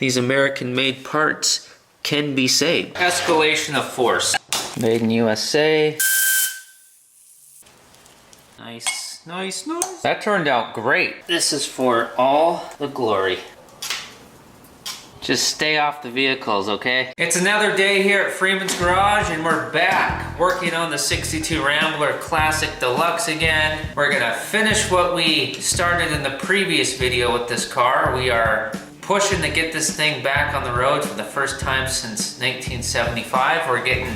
These American-made parts can be saved. Escalation of force. Made in USA. Nice, nice, nice. That turned out great. This is for all the glory. Just stay off the vehicles, okay? It's another day here at Freeman's Garage, and we're back working on the 62 Rambler Classic Deluxe again. We're gonna finish what we started in the previous video with this car. We are pushing to get this thing back on the road for the first time since 1975. We're getting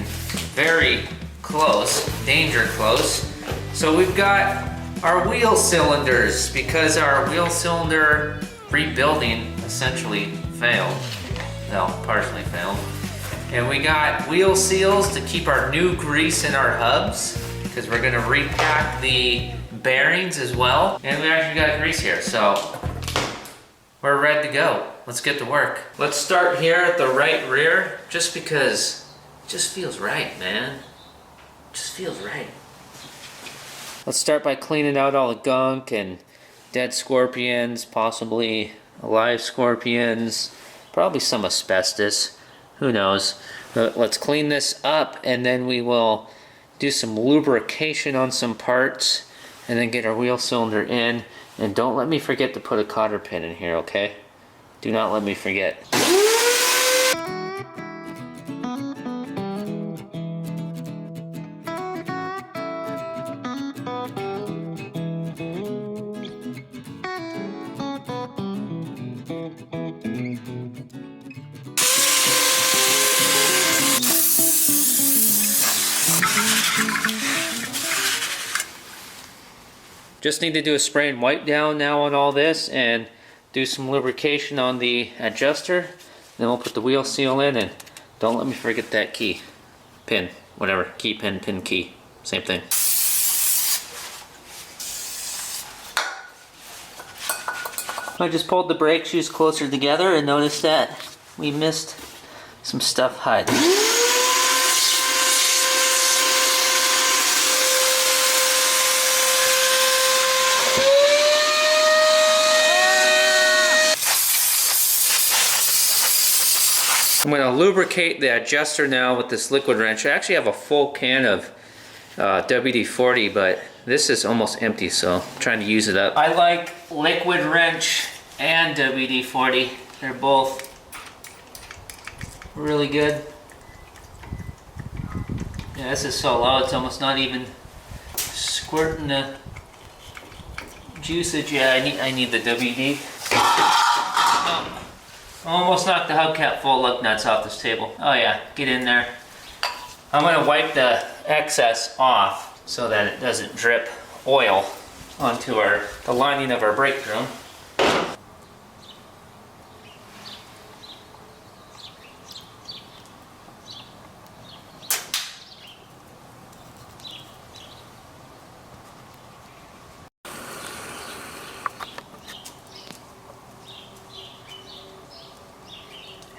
very close, danger close. So we've got our wheel cylinders, because our wheel cylinder rebuilding essentially failed. Well, partially failed. And we got wheel seals to keep our new grease in our hubs, because we're gonna repack the bearings as well. And we actually got grease here, so we're ready to go. Let's get to work. Let's start here at the right rear, just because it just feels right, man. It just feels right. Let's start by cleaning out all the gunk and dead scorpions, possibly alive scorpions, probably some asbestos, who knows. But let's clean this up, and then we will do some lubrication on some parts and then get our wheel cylinder in. And don't let me forget to put a cotter pin in here, okay? Do not let me forget. Just need to do a spray and wipe down now on all this and do some lubrication on the adjuster. Then we'll put the wheel seal in, and don't let me forget that key. Pin, whatever, key, pin, key, same thing. I just pulled the brake shoes closer together and noticed that we missed some stuff hiding. I'm going to lubricate the adjuster now with this liquid wrench. I actually have a full can of WD-40, but this is almost empty, so I'm trying to use it up. I like liquid wrench and WD-40. They're both really good. Yeah, this is so low, it's almost not even squirting the juiceage. Yeah, I need the WD. Almost knocked the hubcap full of lug nuts off this table. Oh yeah, get in there. I'm gonna wipe the excess off so that it doesn't drip oil onto the lining of our brake drum.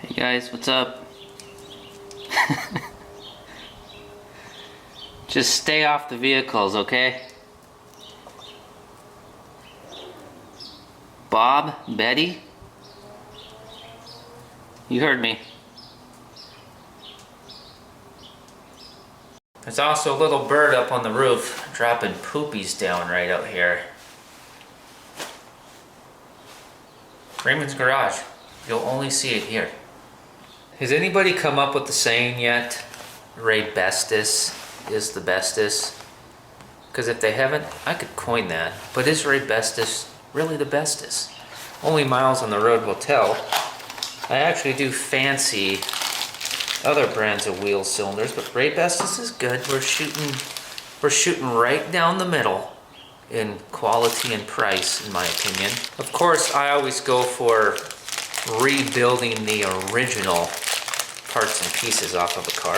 Hey guys, what's up? Just stay off the vehicles, okay? Bob, Betty? You heard me. There's also a little bird up on the roof dropping poopies down right out here. Freeman's Garage. You'll only see it here. Has anybody come up with the saying yet? Raybestos is the bestest? Because if they haven't, I could coin that. But is Raybestos really the bestest? Only miles on the road will tell. I actually do fancy other brands of wheel cylinders, but Raybestos is good. We're shooting right down the middle in quality and price, in my opinion. Of course, I always go for rebuilding the original parts and pieces off of a car,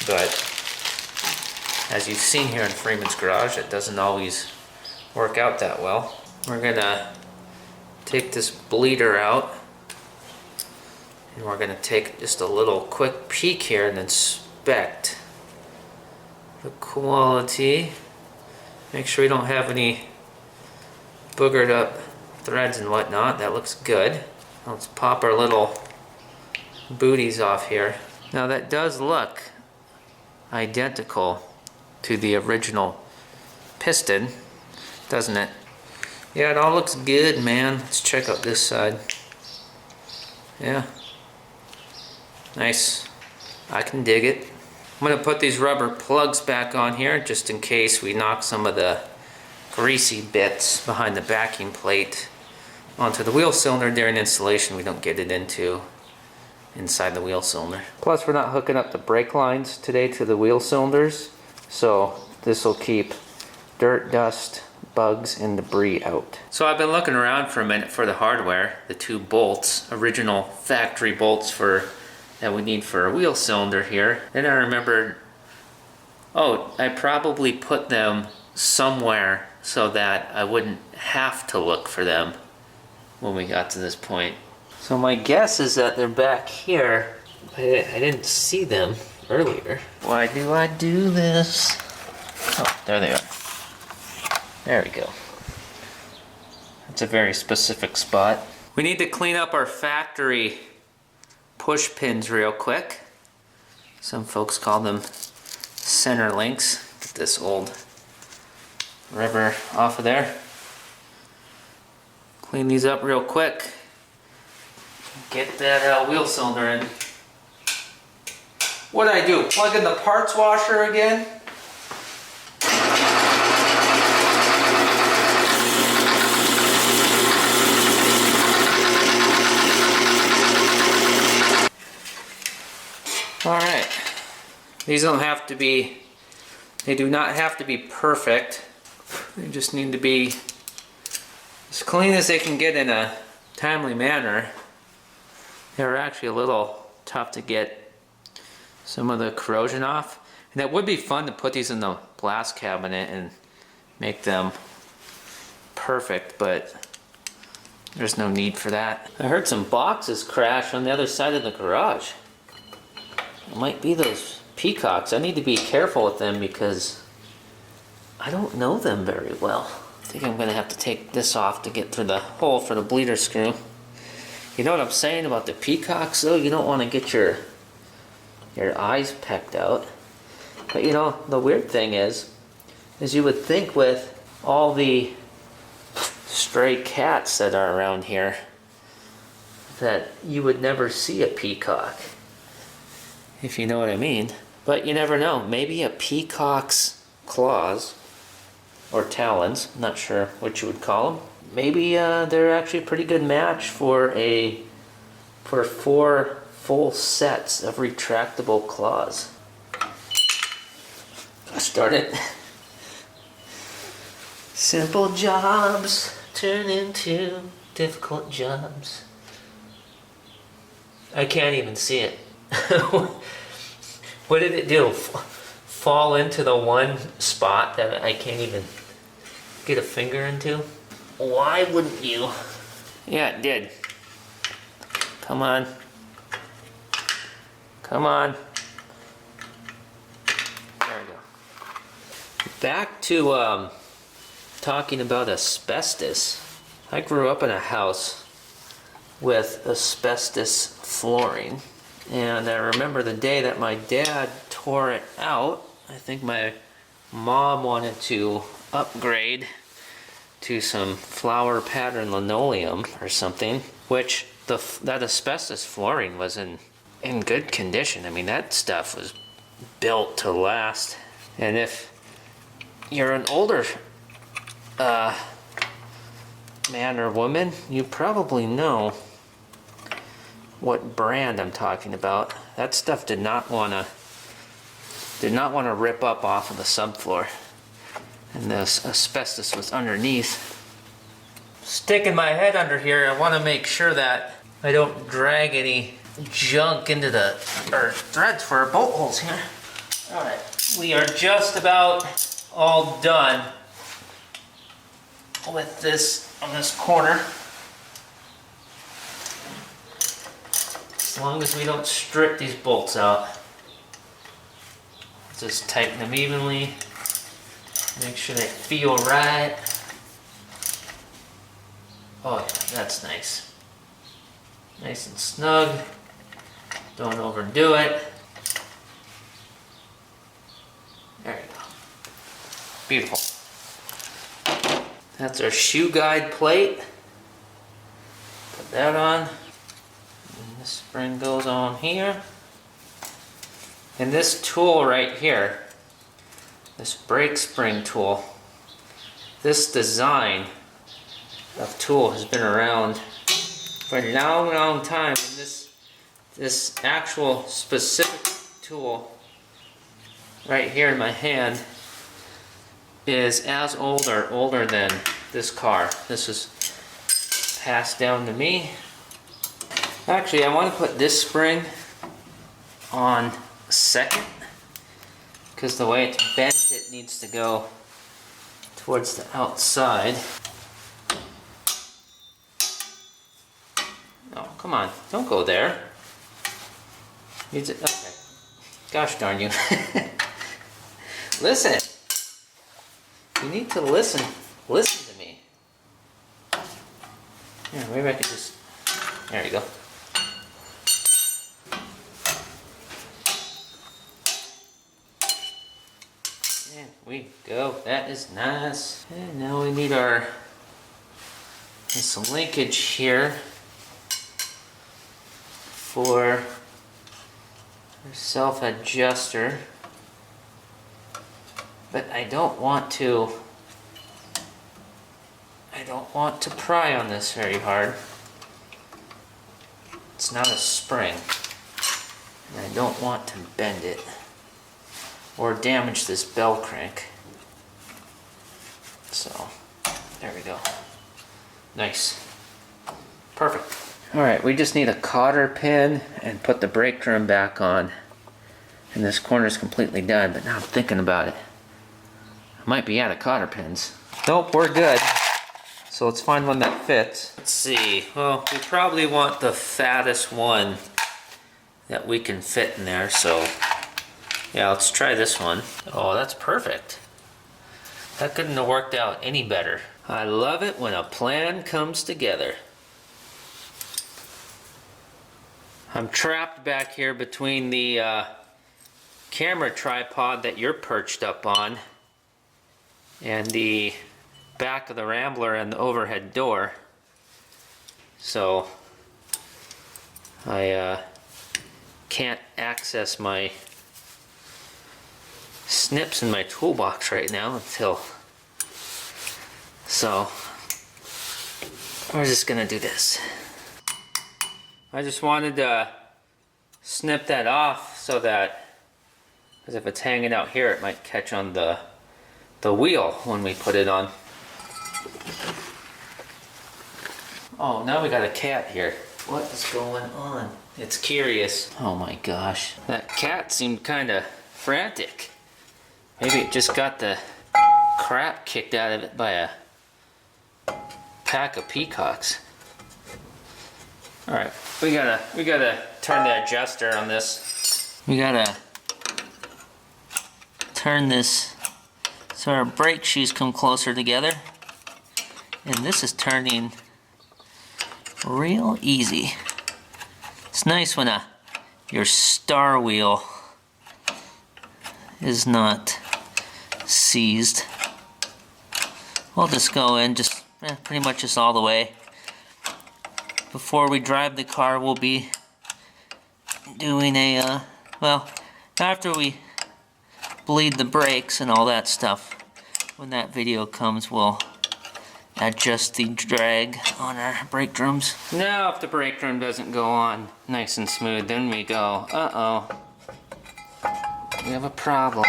but as you've seen here in Freeman's Garage, it doesn't always work out that well. We're gonna take this bleeder out, and we're gonna take just a little quick peek here and inspect the quality. Make sure we don't have any boogered up threads and whatnot. That looks good. Let's pop our little booties off here. Now that does look identical to the original piston, doesn't it? Yeah, it all looks good, man. Let's check out this side. Yeah. Nice. I can dig it. I'm gonna put these rubber plugs back on here just in case we knock some of the greasy bits behind the backing plate onto the wheel cylinder during installation. We don't get it inside the wheel cylinder. Plus, we're not hooking up the brake lines today to the wheel cylinders, so this will keep dirt, dust, bugs, and debris out. So I've been looking around for a minute for the hardware, the 2 bolts, original factory bolts that we need for a wheel cylinder here. Then I remembered, oh, I probably put them somewhere so that I wouldn't have to look for them when we got to this point. So my guess is that they're back here. I didn't see them earlier. Why do I do this? Oh, there they are. There we go. That's a very specific spot. We need to clean up our factory push pins real quick. Some folks call them center links. Get this old rubber off of there. Clean these up real quick. Get that wheel cylinder in. What did I do? Plug in the parts washer again? Alright. These don't have to be, they do not have to be perfect. They just need to be as clean as they can get in a timely manner. They're actually a little tough to get some of the corrosion off. And it would be fun to put these in the blast cabinet and make them perfect, but there's no need for that. I heard some boxes crash on the other side of the garage. It might be those peacocks. I need to be careful with them because I don't know them very well. I think I'm gonna have to take this off to get through the hole for the bleeder screw. You know what I'm saying about the peacocks though? You don't want to get your eyes pecked out. But you know, the weird thing is you would think with all the stray cats that are around here that you would never see a peacock, if you know what I mean. But you never know. Maybe a peacock's claws or talons, I'm not sure what you would call them. Maybe they're actually a pretty good match for 4 full sets of retractable claws. Start it. Simple jobs turn into difficult jobs. I can't even see it. What did it do? Fall into the one spot that I can't even get a finger into? Why wouldn't you? Yeah, it did. Come on. Come on. There we go. Back to talking about asbestos. I grew up in a house with asbestos flooring. And I remember the day that my dad tore it out. I think my mom wanted to upgrade to some flower pattern linoleum or something, which that asbestos flooring was in good condition. I mean, that stuff was built to last. And if you're an older man or woman, you probably know what brand I'm talking about. That stuff did not want to rip up off of the subfloor, and this asbestos was underneath. Sticking my head under here, I want to make sure that I don't drag any junk into our threads for our bolt holes here. All right, we are just about all done with this on this corner. As long as we don't strip these bolts out. Just tighten them evenly. Make sure they feel right. Oh yeah, that's nice. Nice and snug. Don't overdo it. There you go. Beautiful. That's our shoe guide plate. Put that on. And this spring goes on here. And this tool right here, this brake spring tool, this design of tool has been around for a long, long time. And this actual specific tool right here in my hand is as older than this car. This was passed down to me. Actually, I want to put this spring on second, because the way it's bent, it needs to go towards the outside. Oh, come on, don't go there. Okay. Gosh darn you. Listen. You need to listen. Listen to me. Yeah, maybe I could just... There you go. There we go. That is nice. And now we need this linkage here for our self-adjuster. But I don't want to pry on this very hard. It's not a spring. And I don't want to bend it or damage this bell crank. So, there we go. Nice. Perfect. Alright, we just need a cotter pin and put the brake drum back on. And this corner's completely done, but now I'm thinking about it. I might be out of cotter pins. Nope, we're good. So let's find one that fits. Let's see. Well, we probably want the fattest one that we can fit in there, so yeah, let's try this one. Oh, that's perfect. That couldn't have worked out any better. I love it when a plan comes together. I'm trapped back here between the camera tripod that you're perched up on and the back of the Rambler and the overhead door. So I can't access my snips in my toolbox right now until... So we're just gonna do this. I just wanted to snip that off so that, because if it's hanging out here, it might catch on the wheel when we put it on. Oh, now we got a cat here. What is going on? It's curious. Oh my gosh. That cat seemed kind of frantic. Maybe it just got the crap kicked out of it by a pack of peacocks. Alright, we gotta turn the adjuster on this. We gotta turn this so our brake shoes come closer together. And this is turning real easy. It's nice when your star wheel is not seized. We'll just go in pretty much just all the way. Before we drive the car, we'll be doing well, after we bleed the brakes and all that stuff, when that video comes, we'll adjust the drag on our brake drums. Now if the brake drum doesn't go on nice and smooth, then we go, uh-oh, we have a problem.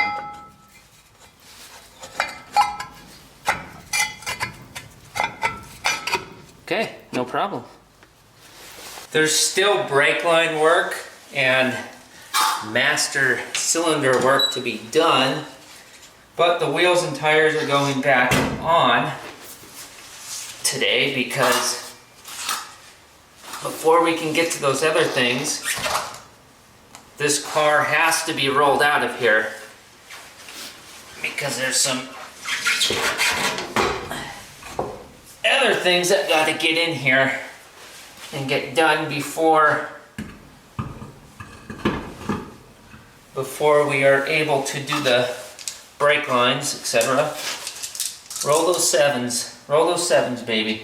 Okay, no problem. There's still brake line work and master cylinder work to be done, but the wheels and tires are going back on today because before we can get to those other things, this car has to be rolled out of here because there's some other things that got to get in here and get done before we are able to do the brake lines, etc. Roll those sevens, baby.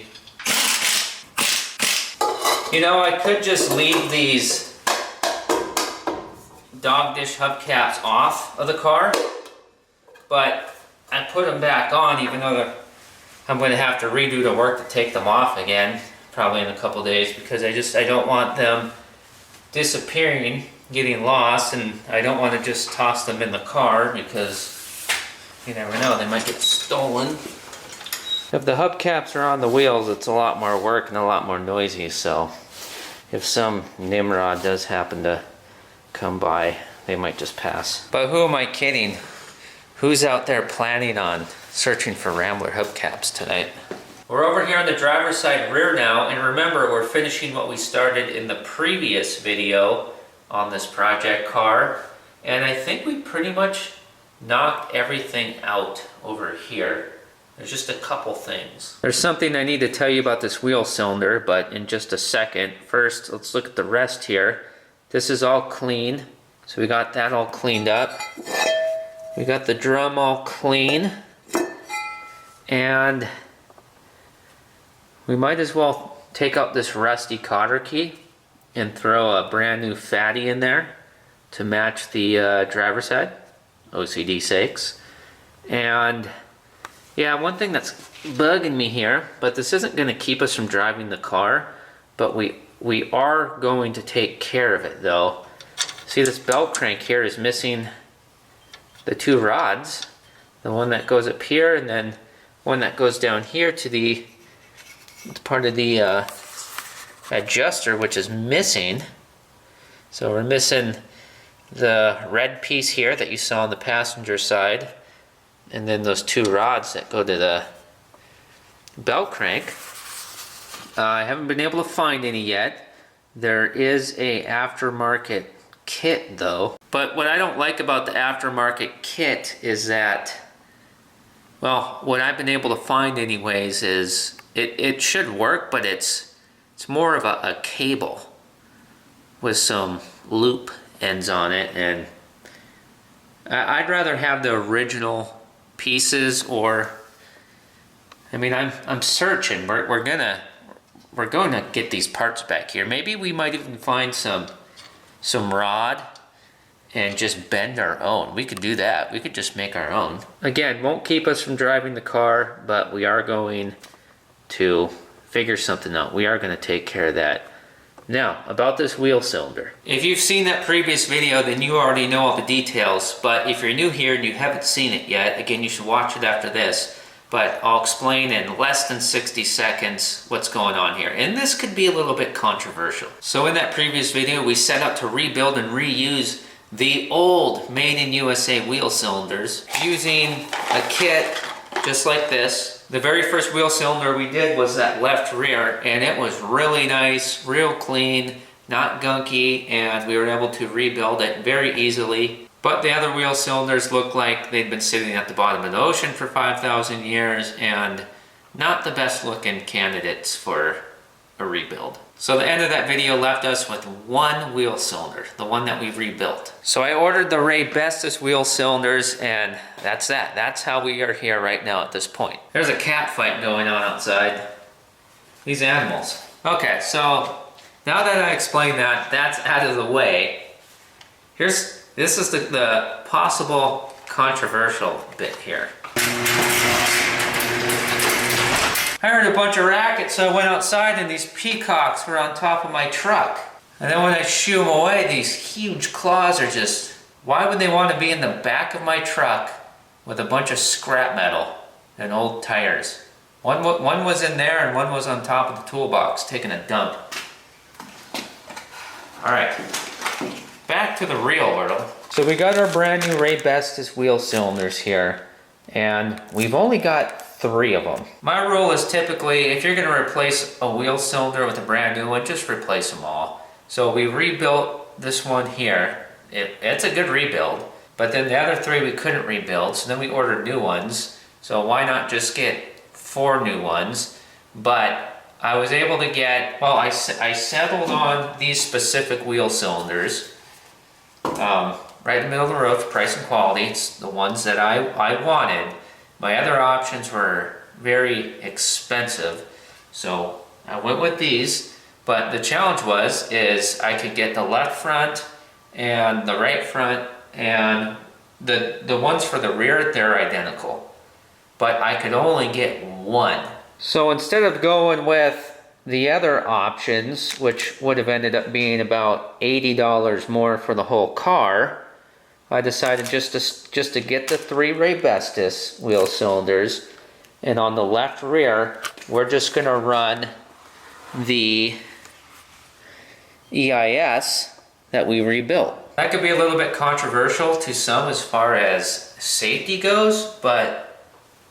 You know, I could just leave these dog dish hubcaps off of the car, but I put them back on even though I'm going to have to redo the work to take them off again, probably in a couple days, because I don't want them disappearing, getting lost, and I don't want to just toss them in the car because you never know, they might get stolen. If the hubcaps are on the wheels, it's a lot more work and a lot more noisy, so if some Nimrod does happen to come by, they might just pass. But who am I kidding? Who's out there planning on searching for Rambler hubcaps tonight? We're over here on the driver's side rear now, and remember, we're finishing what we started in the previous video on this project car, and I think we pretty much knocked everything out over here. There's just a couple things. There's something I need to tell you about this wheel cylinder, but in just a second. First, let's look at the rest here. This is all clean, so we got that all cleaned up. We got the drum all clean, and we might as well take out this rusty cotter key and throw a brand new fatty in there to match the driver's side, OCD sakes. And yeah, one thing that's bugging me here, but this isn't going to keep us from driving the car, but we are going to take care of it though. See, this belt crank here is missing the two rods, the one that goes up here and then one that goes down here to the part of the adjuster, which is missing. So we're missing the red piece here that you saw on the passenger side, and then those two rods that go to the belt crank. I haven't been able to find any yet. There is a aftermarket kit though. But what I don't like about the aftermarket kit is that, well, what I've been able to find anyways is it should work, but it's more of a cable with some loop ends on it, and I'd rather have the original pieces, or I mean, I'm searching. We're going to get these parts back here. Maybe we might even find some rod and just bend our own. We could do that. We could just make our own. Again, won't keep us from driving the car, but we are going to figure something out. We are going to take care of that. Now, about this wheel cylinder. If you've seen that previous video, then you already know all the details, but if you're new here and you haven't seen it yet, again, you should watch it after this, but I'll explain in less than 60 seconds what's going on here. And this could be a little bit controversial. So in that previous video, we set out to rebuild and reuse the old Made in USA wheel cylinders using a kit just like this. The very first wheel cylinder we did was that left rear, and it was really nice, real clean, not gunky, and we were able to rebuild it very easily. But the other wheel cylinders looked like they'd been sitting at the bottom of the ocean for 5,000 years, and not the best looking candidates for a rebuild. So the end of that video left us with one wheel cylinder, the one that we rebuilt. So I ordered the Ray Bestest wheel cylinders, and that's that. That's how we are here right now at this point. There's a cat fight going on outside. These animals. Okay, so now that I explained that, that's out of the way. This is the possible controversial bit here. I heard a bunch of racket, so I went outside and these peacocks were on top of my truck. And then when I shoo them away, these huge claws are just... Why would they want to be in the back of my truck with a bunch of scrap metal and old tires? One was in there and one was on top of the toolbox taking a dump. Alright, back to the real world. So we got our brand new Ray Bestest wheel cylinders here, and we've only got 3 of them. My rule is typically, if you're going to replace a wheel cylinder with a brand new one, just replace them all. So we rebuilt this one here. It's a good rebuild, but then the other 3 we couldn't rebuild, so then we ordered new ones. So why not just get 4 new ones? But I was able to get, well, I settled on these specific wheel cylinders. Right in the middle of the road for price and quality. It's the ones that I wanted. My other options were very expensive, so I went with these. But the challenge is I could get the left front and the right front, and the ones for the rear, they're identical. But I could only get one. So instead of going with the other options, which would have ended up being about $80 more for the whole car, I decided just to get the 3 Raybestos wheel cylinders, and on the left rear, we're just going to run the EIS that we rebuilt. That could be a little bit controversial to some as far as safety goes, but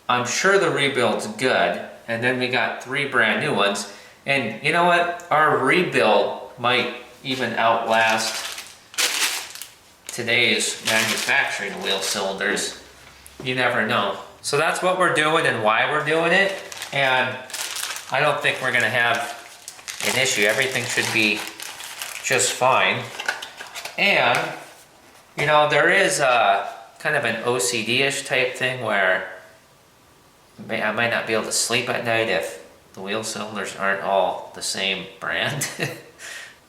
I'm sure the rebuild's good. And then we got 3 brand new ones. And you know what? Our rebuild might even outlast today's manufacturing wheel cylinders. You never know. So that's what we're doing and why we're doing it. And I don't think we're gonna have an issue. Everything should be just fine. And, you know, there is a kind of an OCD-ish type thing where I might not be able to sleep at night if the wheel cylinders aren't all the same brand.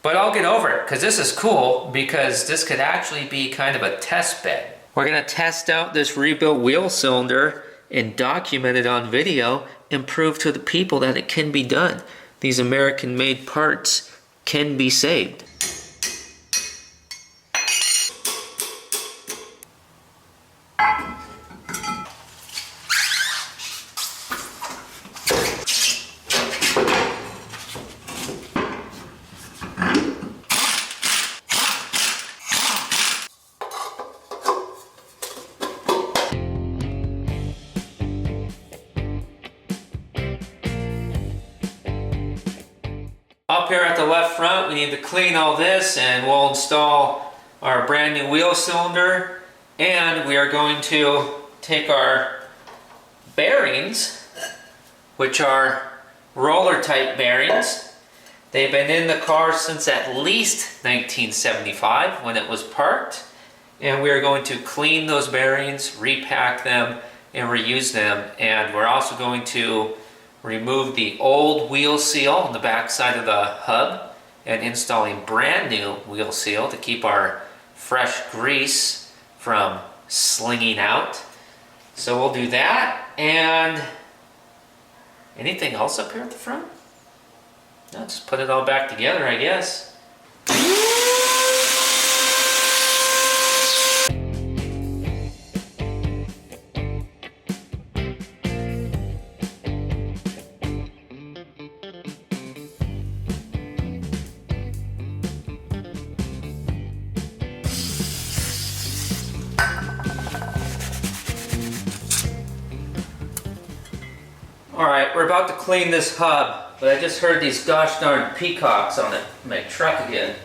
But I'll get over it, because this is cool, because this could actually be kind of a test bed. We're gonna test out this rebuilt wheel cylinder and document it on video and prove to the people that it can be done. These American-made parts can be saved. Up here at the left front, we need to clean all this, and we'll install our brand new wheel cylinder. And we are going to take our bearings, which are roller type bearings. They've been in the car since at least 1975 when it was parked. And we are going to clean those bearings, repack them, and reuse them. And we're also going to remove the old wheel seal on the back side of the hub and install a brand new wheel seal to keep our fresh grease from slinging out. So we'll do that. And anything else up here at the front? No, just put it all back together, I guess. Alright, we're about to clean this hub, but I just heard these gosh darn peacocks on my truck again.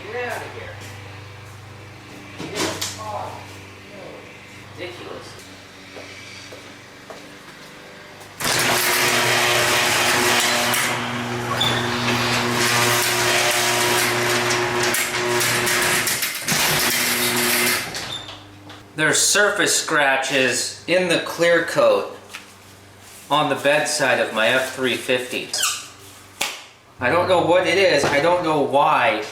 Get out of here. Oh, ridiculous. There's surface scratches in the clear coat on the bedside of my F-350. I don't know what it is. I don't know why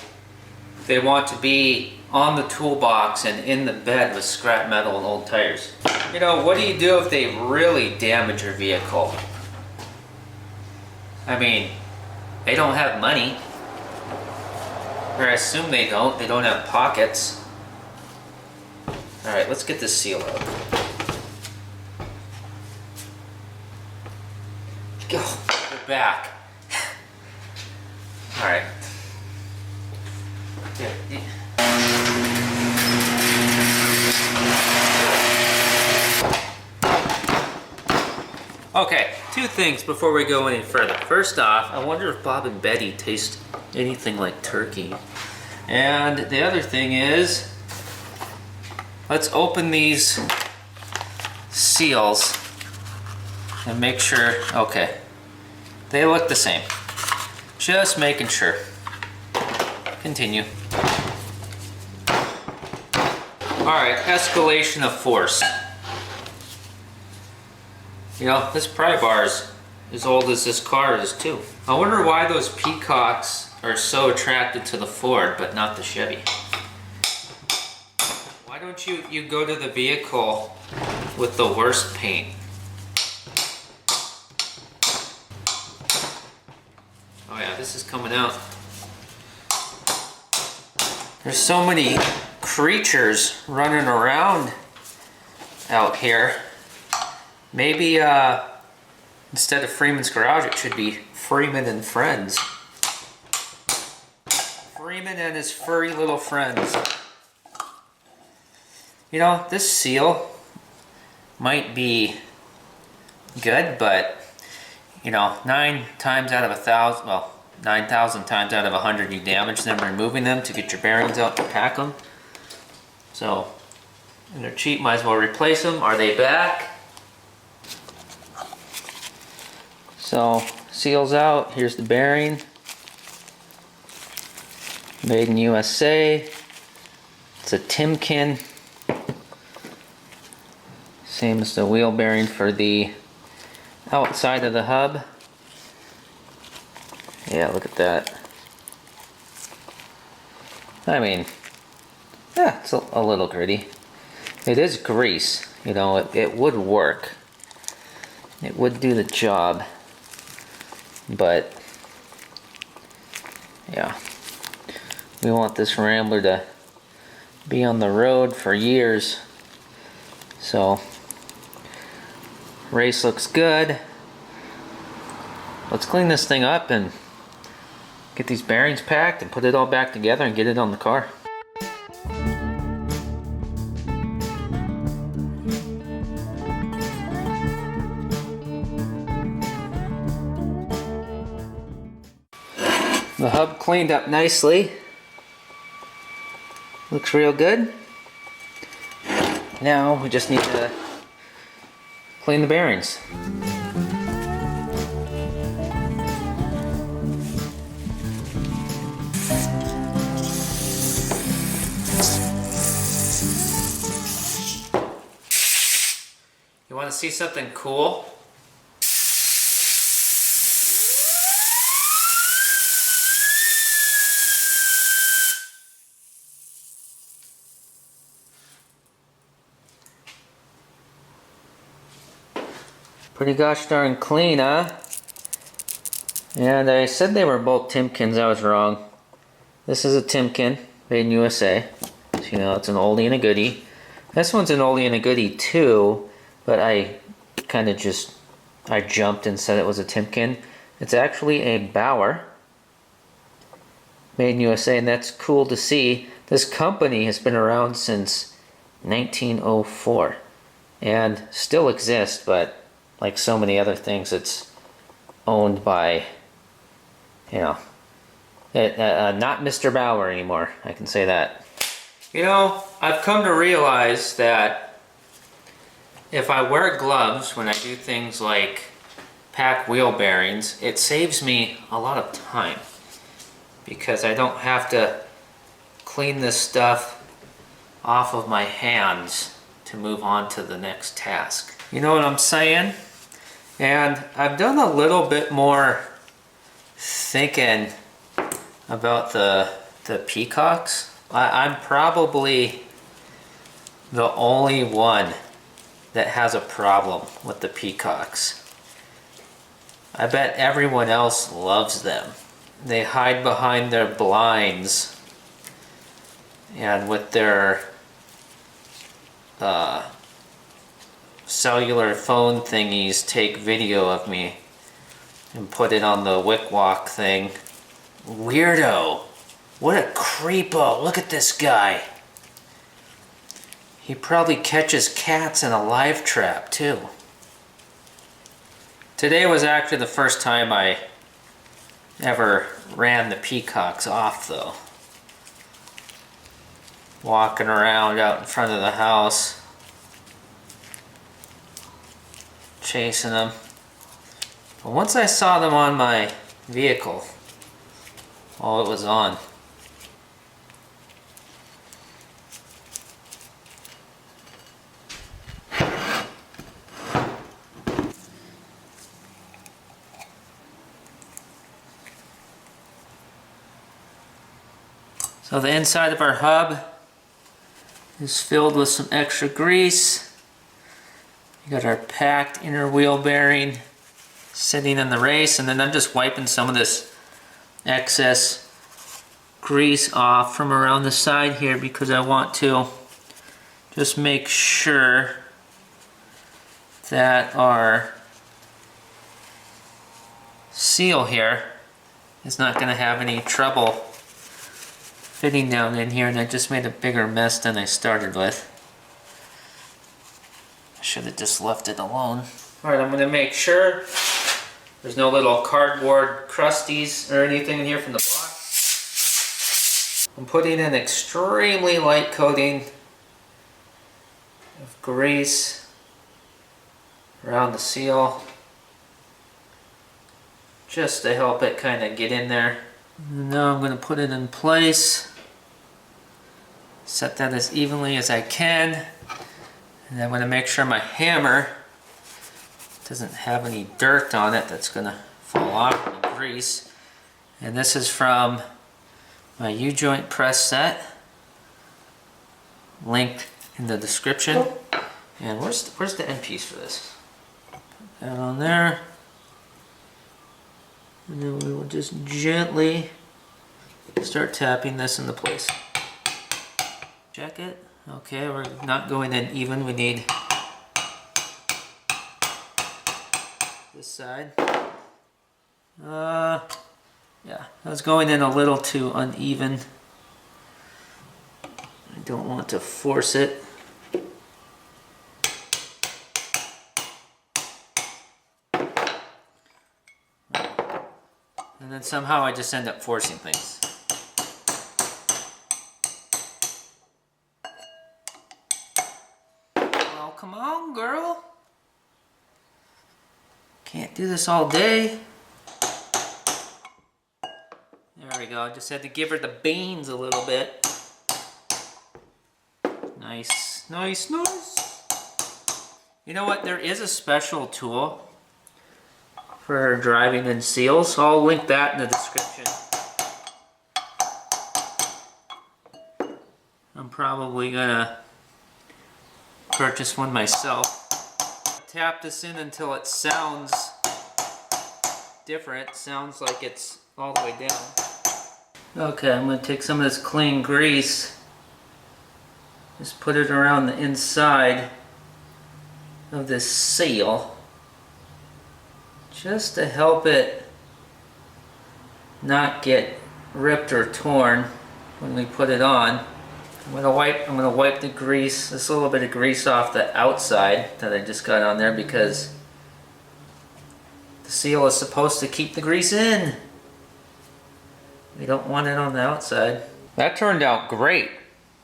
they want to be on the toolbox and in the bed with scrap metal and old tires. You know, what do you do if they really damage your vehicle? I mean, they don't have money. Or I assume they don't. They don't have pockets. Alright, let's get this seal out. Go, we're back. Alright. Okay, 2 things before we go any further. First off, I wonder if Bob and Betty taste anything like turkey. And the other thing is, let's open these seals and make sure, okay, they look the same. Just making sure. Continue. Alright, escalation of force. You know, this pry bar is as old as this car is too. I wonder why those Peacocks are so attracted to the Ford but not the Chevy. Why don't you go to the vehicle with the worst paint? Oh yeah, this is coming out. There's so many creatures running around out here. Maybe instead of Freeman's Garage, it should be Freeman and Friends. Freeman and his furry little friends. You know, this seal might be good, but you know, 9 times out of 1,000, well, 9,000 times out of 100 you damage them removing them to get your bearings out to pack them. So, and they're cheap, might as well replace them. Are they back? So, seals out, here's the bearing. Made in USA. It's a Timken. Same as the wheel bearing for the outside of the hub. Yeah, look at that. I mean, yeah, it's a little gritty. It is grease, you know, it would work. It would do the job. But, yeah. We want this Rambler to be on the road for years. So, race looks good. Let's clean this thing up and get these bearings packed and put it all back together and get it on the car. The hub cleaned up nicely. Looks real good. Now we just need to clean the bearings. You want to see something cool? Pretty gosh darn clean, huh? And I said they were both Timkens, I was wrong. This is a Timken, made in USA. So you know, it's an oldie and a goodie. This one's an oldie and a goodie too, but I kind of I jumped and said it was a Timken. It's actually a Bauer, made in USA, and that's cool to see. This company has been around since 1904 and still exists, but like so many other things, it's owned by, you know, not Mr. Bauer anymore, I can say that. You know, I've come to realize that if I wear gloves when I do things like pack wheel bearings, it saves me a lot of time because I don't have to clean this stuff off of my hands to move on to the next task. You know what I'm saying? And I've done a little bit more thinking about the Peacocks. I'm probably the only one that has a problem with the Peacocks. I bet everyone else loves them. They hide behind their blinds and with their cellular phone thingies take video of me and put it on the Wickwalk thing. Weirdo! What a creepo! Look at this guy! He probably catches cats in a live trap too. Today was actually the first time I ever ran the Peacocks off though. walking around out in front of the house, chasing them. But once I saw them on my vehicle, oh, it was on. So the inside of our hub is filled with some extra grease. We got our packed inner wheel bearing sitting in the race, and then I'm just wiping some of this excess grease off from around the side here because I want to just make sure that our seal here is not going to have any trouble fitting down in here, and I just made a bigger mess than I started with. I should have just left it alone. Alright, I'm going to make sure there's no little cardboard crusties or anything in here from the box. I'm putting an extremely light coating of grease around the seal just to help it kind of get in there. And now I'm going to put it in place, set that as evenly as I can, and I'm going to make sure my hammer doesn't have any dirt on it that's going to fall off in the grease. And this is from my U-joint press set, linked in the description. And where's the end piece for this? Put that on there. And then we will just gently start tapping this into place. Check it. Okay, we're not going in even. We need this side. Yeah, I was going in a little too uneven. I don't want to force it. And then somehow I just end up forcing things. Well, come on, girl. Can't do this all day. There we go. I just had to give her the beans a little bit. Nice, nice, nice. You know what? There is a special tool for driving in seals, so I'll link that in the description. I'm probably gonna purchase one myself. Tap this in until it sounds different. Sounds like it's all the way down. Okay, I'm gonna take some of this clean grease, just put it around the inside of this seal, just to help it not get ripped or torn when we put it on. I'm gonna wipe the grease, this little bit of grease off the outside that I just got on there, because the seal is supposed to keep the grease in. We don't want it on the outside. That turned out great.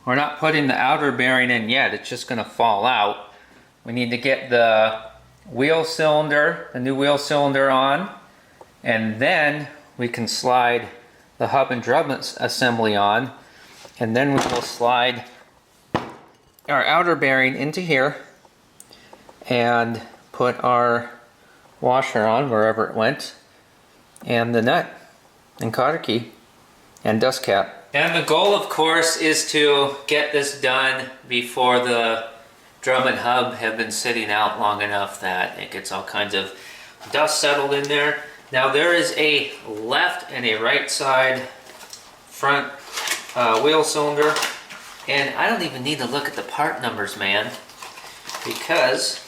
We're not putting the outer bearing in yet, it's just gonna fall out. We need to get the wheel cylinder, the new wheel cylinder on, and then we can slide the hub and drum assembly on, and then we will slide our outer bearing into here and put our washer on wherever it went, and the nut and cotter key and dust cap. And the goal, of course, is to get this done before the drum and hub have been sitting out long enough that it gets all kinds of dust settled in there. Now there is a left and a right side front wheel cylinder, and I don't even need to look at the part numbers, man, because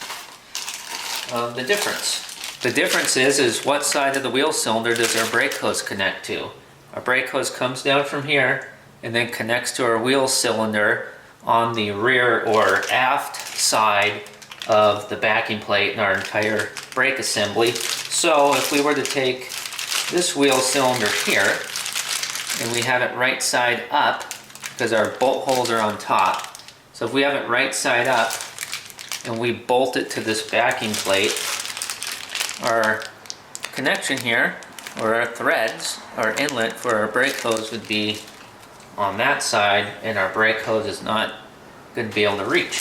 of the difference. The difference is what side of the wheel cylinder does our brake hose connect to. Our brake hose comes down from here and then connects to our wheel cylinder on the rear or aft side of the backing plate in our entire brake assembly. So if we were to take this wheel cylinder here and we have it right side up, because our bolt holes are on top. So if we have it right side up and we bolt it to this backing plate, our connection here, or our threads, our inlet for our brake hose would be on that side, and our brake hose is not going to be able to reach.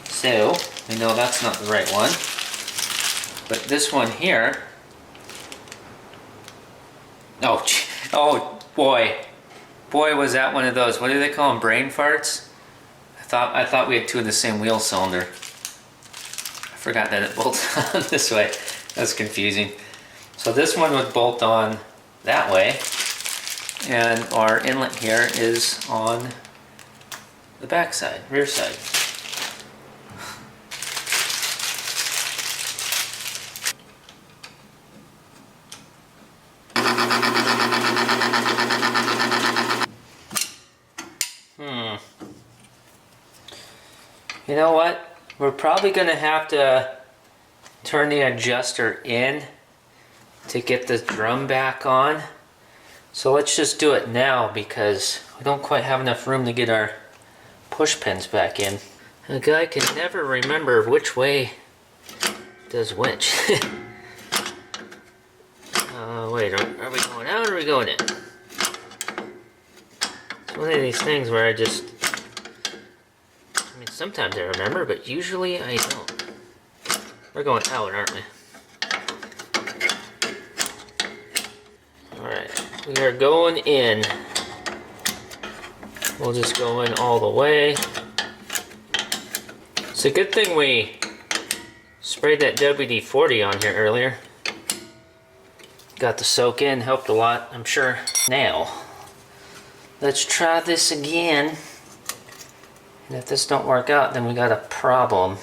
So we know that's not the right one. But this one here, oh boy, was that one of those, what do they call them, brain farts? I thought we had two in the same wheel cylinder. I forgot that it bolts on this way. That's confusing. So this one would bolt on that way, and our inlet here is on the back side, rear side. You know what? We're probably going to have to turn the adjuster in to get the drum back on. So let's just do it now because we don't quite have enough room to get our push pins back in. A guy can never remember which way does which. Wait, are we going out or are we going in? It's one of these things where I mean, sometimes I remember, but usually I don't. We're going out, aren't we? Alright, we are going in. We'll just go in all the way. It's a good thing we sprayed that WD-40 on here earlier. Got the soak in, helped a lot, I'm sure. Now, let's try this again. And if this don't work out, then we got a problem.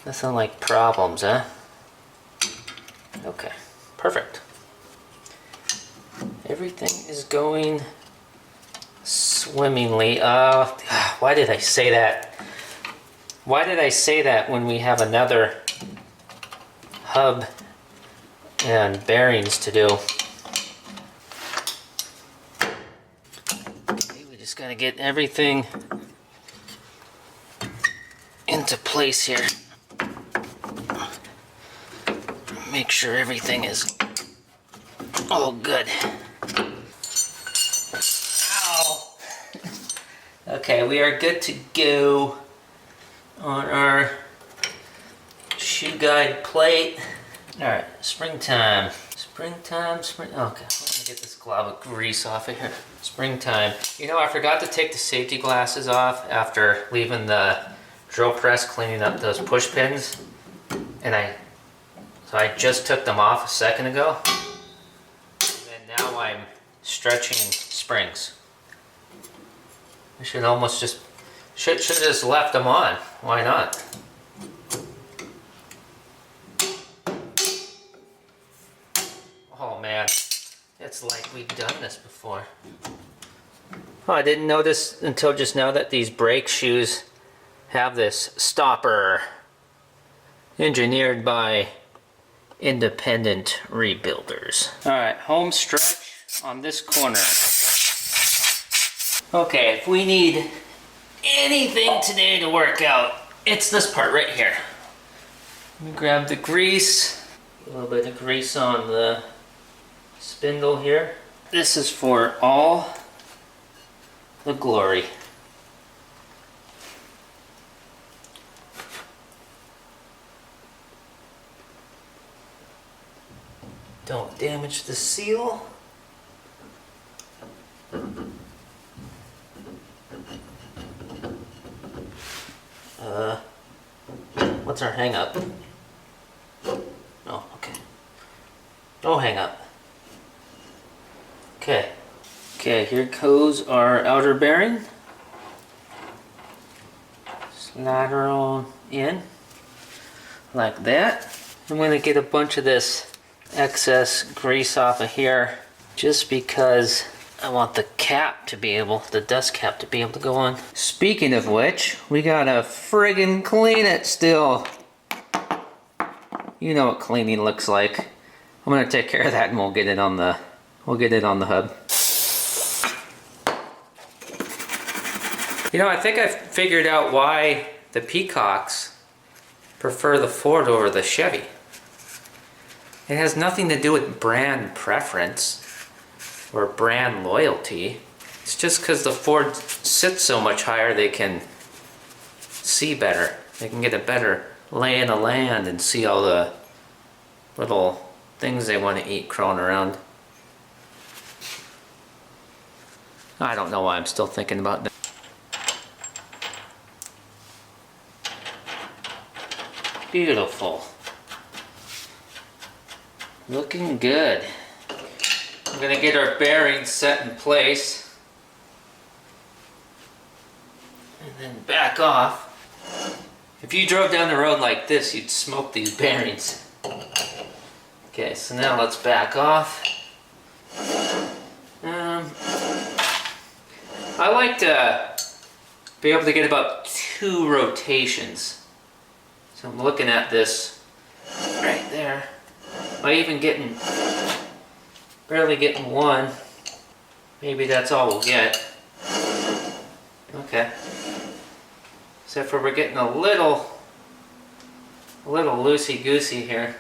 Nothing like problems, huh? Okay, perfect. Everything is going swimmingly. Why did I say that? Why did I say that when we have another hub and bearings to do? Okay, we just gotta get everything into place here. Make sure everything is all good. Ow! Okay, we are good to go on our shoe guide plate. Alright, springtime. Springtime, spring. Okay, let me get this glob of grease off of here. Springtime. You know, I forgot to take the safety glasses off after leaving the drill press cleaning up those push pins. So I just took them off a second ago. And now I'm stretching springs. I should almost just, should have just left them on. Why not? Oh man, it's like we've done this before. Oh, I didn't notice until just now that these brake shoes have this stopper. Engineered by independent rebuilders. Alright, home stretch on this corner. Okay, if we need anything today to work out, it's this part right here. Let me grab the grease. A little bit of grease on the spindle here. This is for all the glory. Don't damage the seal. What's our hang up? Oh, okay. No hang up. Okay. Okay, here goes our outer bearing. Slide her on in like that. I'm going to get a bunch of this excess grease off of here just because I want the cap to be able, the dust cap to be able to go on. Speaking of which, we gotta friggin' clean it still. You know what cleaning looks like. I'm gonna take care of that and we'll get it on the hub. You know, I think I've figured out why the Peacocks prefer the Ford over the Chevy. It has nothing to do with brand preference or brand loyalty. It's just because the Ford sits so much higher, they can see better. They can get a better lay of the land and see all the little things they want to eat crawling around. I don't know why I'm still thinking about that. Beautiful. Looking good. I'm gonna get our bearings set in place and then back off. If you drove down the road like this, you'd smoke these bearings. Okay, so now let's back off. I like to be able to get about 2 rotations. So I'm looking at this right there. Am I even barely getting 1? Maybe that's all we'll get. Okay. Except for we're getting a little loosey-goosey here.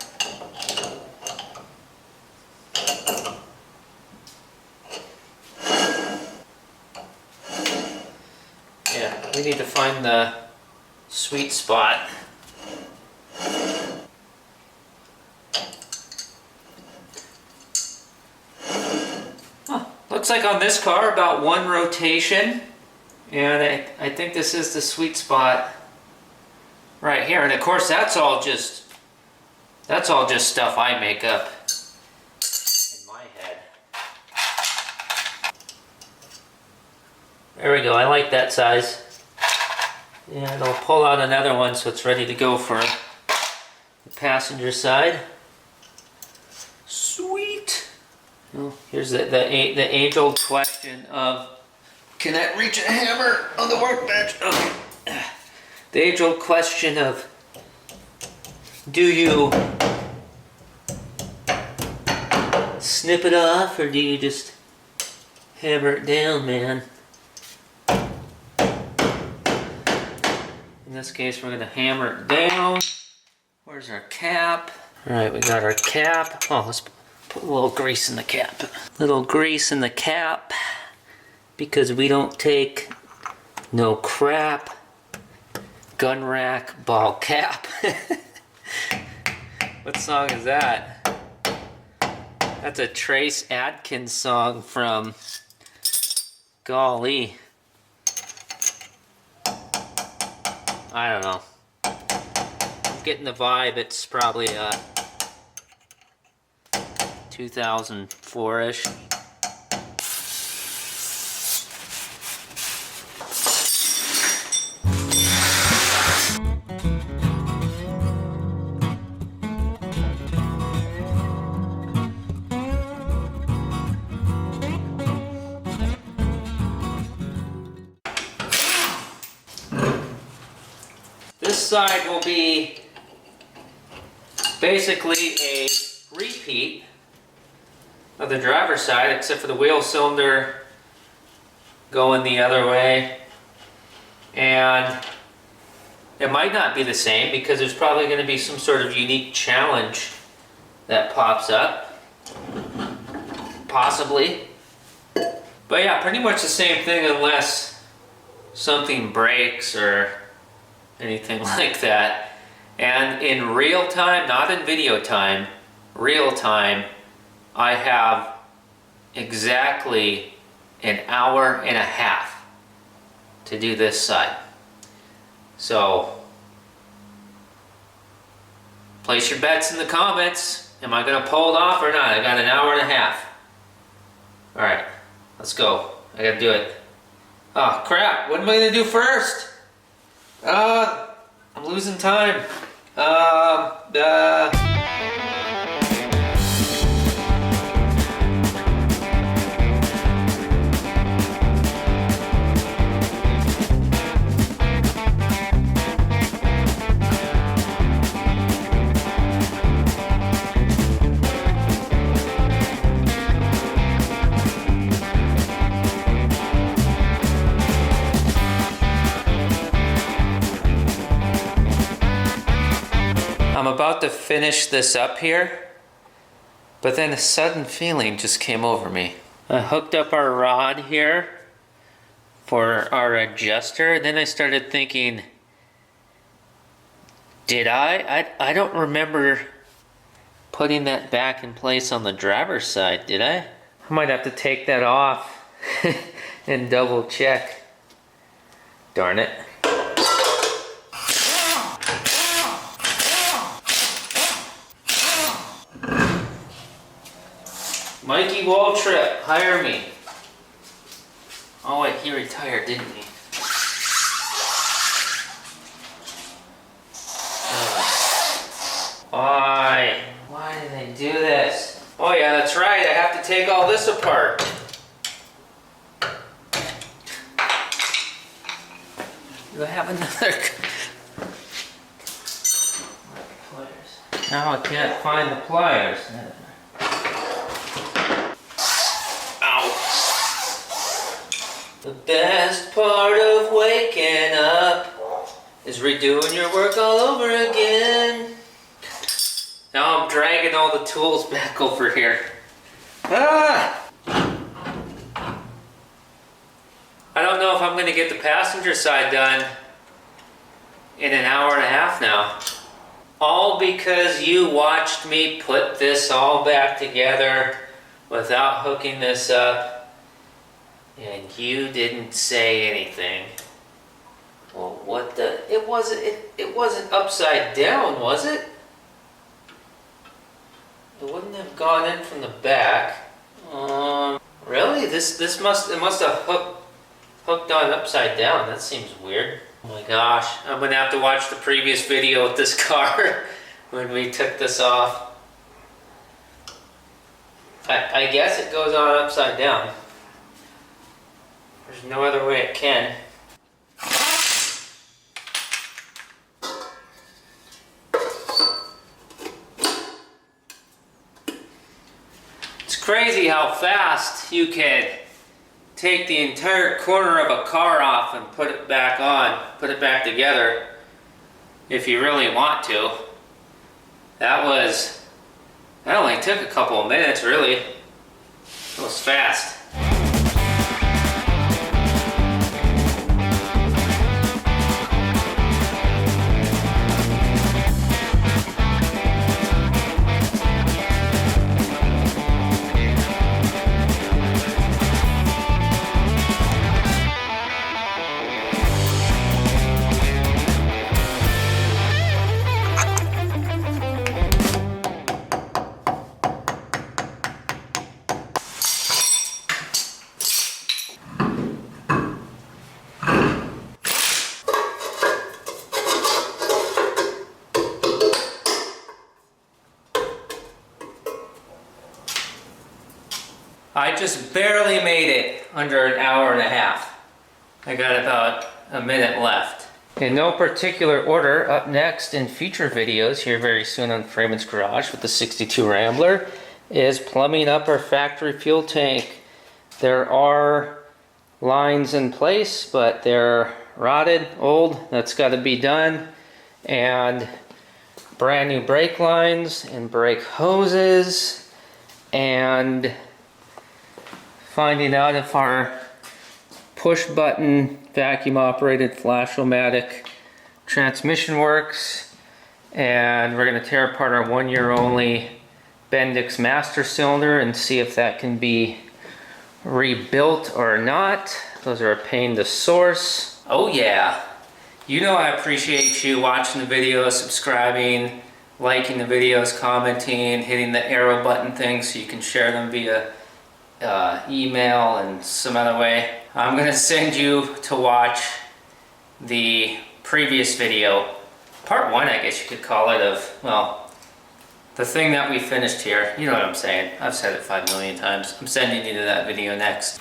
Yeah, we need to find the sweet spot. Looks like on this car about 1 rotation, and I think this is the sweet spot right here. And of course that's all just stuff I make up in my head. There we go, I like that size. And I'll pull out another one so it's ready to go for the passenger side. Sweet! Well, here's the age-old question of, can I reach a hammer on the workbench? Okay. The age-old question of, do you snip it off or do you just hammer it down, man? In this case, we're going to hammer it down. Where's our cap? Alright, we got our cap. Oh, let's put a little grease in the cap. Little grease in the cap because we don't take no crap. Gun rack ball cap. What song is that? That's a Trace Adkins song from, golly, I don't know. I'm getting the vibe. It's probably 2004-ish. This side will be basically a repeat of the driver's side, except for the wheel cylinder going the other way. And it might not be the same because there's probably going to be some sort of unique challenge that pops up. Possibly. But yeah, pretty much the same thing unless something breaks or anything like that. And in real time, not in video time, real time, I have exactly an hour and a half to do this side. So place your bets in the comments. Am I going to pull it off or not? I got an hour and a half. Alright, let's go. I gotta do it. Oh crap, what am I going to do first? I'm losing time. I'm about to finish this up here, but then a sudden feeling just came over me. I hooked up our rod here for our adjuster. Then I started thinking, did I don't remember putting that back in place on the driver's side, did I? I might have to take that off and double check. Darn it. Mikey Waltrip, hire me. Oh wait, he retired, didn't he? Why? Why did they do this? Oh yeah, that's right, I have to take all this apart. Do I have another? Now I can't find the pliers. Ow. The best part of waking up is redoing your work all over again. Now I'm dragging all the tools back over here. Ah! I don't know if I'm going to get the passenger side done in an hour and a half now. All because you watched me put this all back together without hooking this up, and you didn't say anything. Well, what the? It wasn't upside down, was it? It wouldn't have gone in from the back. Really? It must have hooked on upside down. That seems weird. Oh my gosh, I'm gonna have to watch the previous video with this car when we took this off. I guess it goes on upside down. There's no other way it can. It's crazy how fast you can take the entire corner of a car off and put it back on, put it back together, if you really want to. That only took a couple of minutes, really. It was fast. I just barely made it under an hour and a half. I got about a minute left. In no particular order, up next in future videos here very soon on Freeman's Garage with the 62 Rambler is plumbing up our factory fuel tank. There are lines in place, but they're rotted, old. That's got to be done. And brand new brake lines and brake hoses, and finding out if our push button vacuum operated Flash-O-Matic transmission works. And we're going to tear apart our 1 year only Bendix master cylinder and see if that can be rebuilt or not. Those are a pain to source. Oh yeah, you know I appreciate you watching the videos, subscribing, liking the videos, commenting, hitting the arrow button thing so you can share them via email and some other way. I'm gonna send you to watch the previous video, part 1 I guess you could call it, of, well, the thing that we finished here. You know what I'm saying. I've said it 5 million times. I'm sending you to that video next.